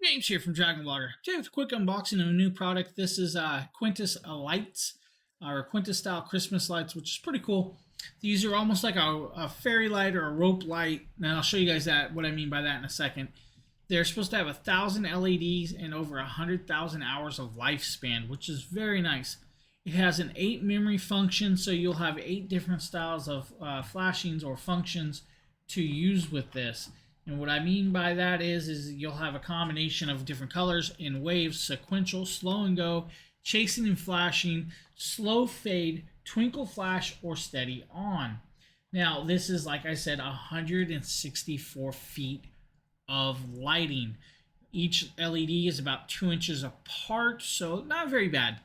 James here from Dragon Blogger. Today with a quick unboxing of a new product. This is Quntis lights, or Quntis style Christmas lights, which is pretty cool. These are almost like a fairy light or a rope light. Now I'll show you guys what I mean by that in a second. They're supposed to have 1,000 LEDs and over 100,000 hours of lifespan, which is very nice. It has an 8 memory function, so you'll have 8 different styles of flashings or functions to use with this. And what I mean by that is you'll have a combination of different colors in waves, sequential, slow and go, chasing and flashing, slow fade, twinkle flash, or steady on. Now, this is, like I said, 164 feet of lighting. Each LED is about 2 inches apart, so not very bad.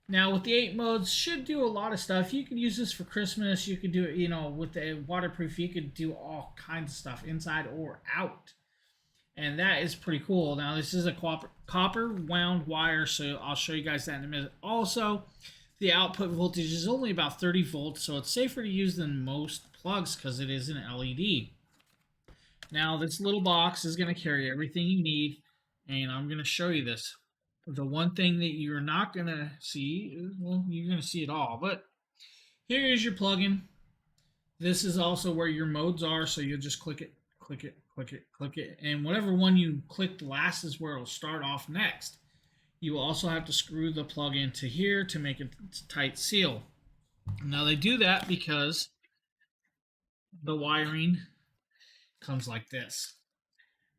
Now, with the 8 modes, should do a lot of stuff. You could use this for Christmas. You could do it, with the waterproof, you could do all kinds of stuff, inside or out. And that is pretty cool. Now, this is a copper wound wire, so I'll show you guys that in a minute. Also, the output voltage is only about 30 volts, so it's safer to use than most plugs because it is an LED. Now, this little box is going to carry everything you need, and I'm going to show you this. The one thing that you're not going to see, well, you're going to see it all, but here is your plugin. This is also where your modes are, so you'll just click it, click it, click it, click it, and whatever one you clicked last is where it'll start off next. You will also have to screw the plug into here to make it tight seal. Now they do that because the wiring comes like this.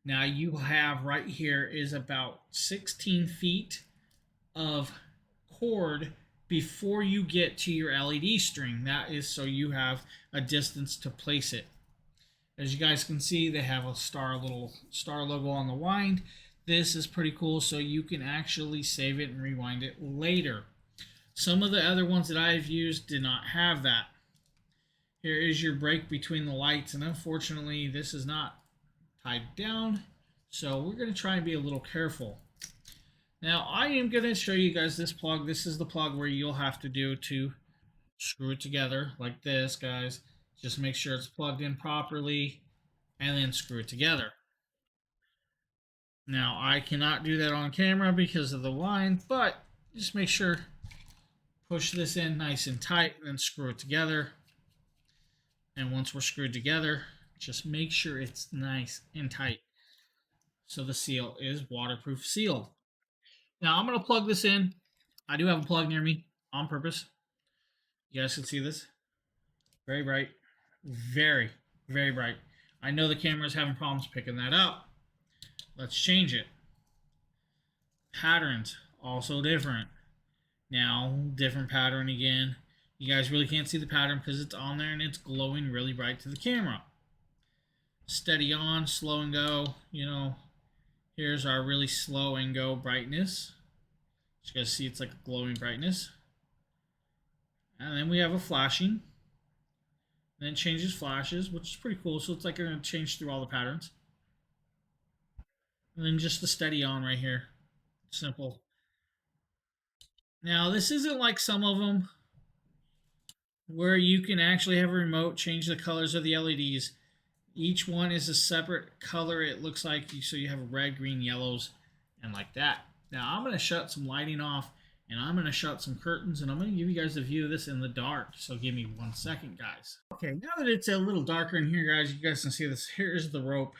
Now you have right here is about 16 feet of cord before you get to your LED string. That is so you have a distance to place it. As you guys can see, they have a little star logo on the wind. This is pretty cool, so you can actually save it and rewind it later. Some of the other ones that I've used did not have that. Here is your break between the lights, and unfortunately this is not tied down, so we're going to try and be a little careful. Now I am going to show you guys this plug. This is the plug where you'll have to do to screw it together like this, guys. Just make sure it's plugged in properly and then screw it together. Now I cannot do that on camera because of the line, but just make sure, push this in nice and tight and then screw it together. And once we're screwed together, just make sure it's nice and tight. So the seal is waterproof sealed. Now I'm going to plug this in. I do have a plug near me on purpose. You guys can see this. Very bright. Very, very bright. I know the camera is having problems picking that up. Let's change it. Patterns, also different. Now, different pattern again. You guys really can't see the pattern because it's on there and it's glowing really bright to the camera. Steady on, slow and go. Here's our really slow and go brightness. You guys see it's like a glowing brightness. And then we have a flashing. And then it changes flashes, which is pretty cool. So it's like going to change through all the patterns. And then just the steady on right here. Simple. Now this isn't like some of them where you can actually have a remote change the colors of the LEDs. Each one is a separate color, it looks like, so you have red, green, yellows, and like that. Now I'm going to shut some lighting off, and I'm going to shut some curtains, and I'm going to give you guys a view of this in the dark. So give me 1 second, guys. Okay, now that it's a little darker in here, guys, you guys can see this. Here's the rope.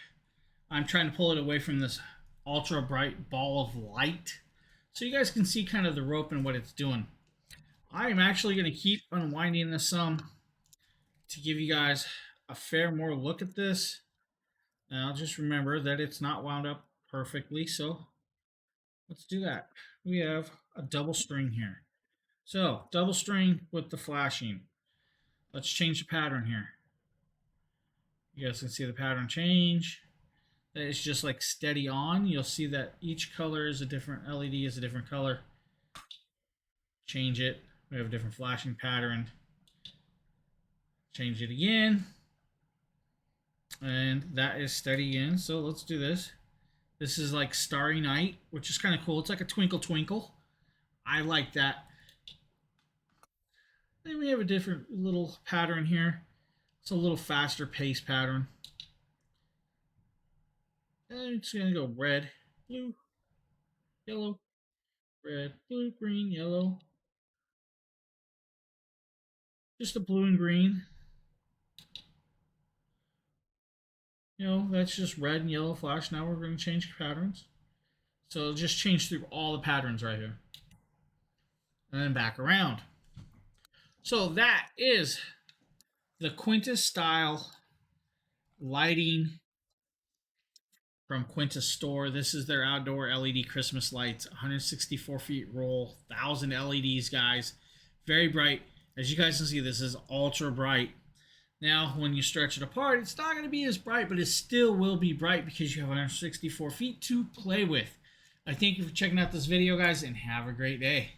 I'm trying to pull it away from this ultra bright ball of light, so you guys can see kind of the rope and what it's doing. I am actually going to keep unwinding this some to give you guys a fair more look at this. Now just remember that it's not wound up perfectly, so let's do that. We have a double string here. So double string with the flashing. Let's change the pattern here. You guys can see the pattern change. It's just like steady on. You'll see that each color is a different LED is a different color. Change it. We have a different flashing pattern. Change it again. And that is steady in. So let's do this. This is like Starry Night, which is kind of cool. It's like a twinkle twinkle. I like that. Then we have a different little pattern here. It's a little faster pace pattern. And it's going to go red. blue, yellow, red, blue, green, yellow. Just a blue and green. That's just red and yellow flash. Now we're going to change patterns. So it'll just change through all the patterns right here. And then back around. So that is the Quntis style lighting from Quntis store. This is their outdoor LED Christmas lights. 164 feet roll, 1,000 LEDs, guys. Very bright. As you guys can see, this is ultra bright. Now, when you stretch it apart, it's not going to be as bright, but it still will be bright because you have 164 feet to play with. I thank you for checking out this video, guys, and have a great day.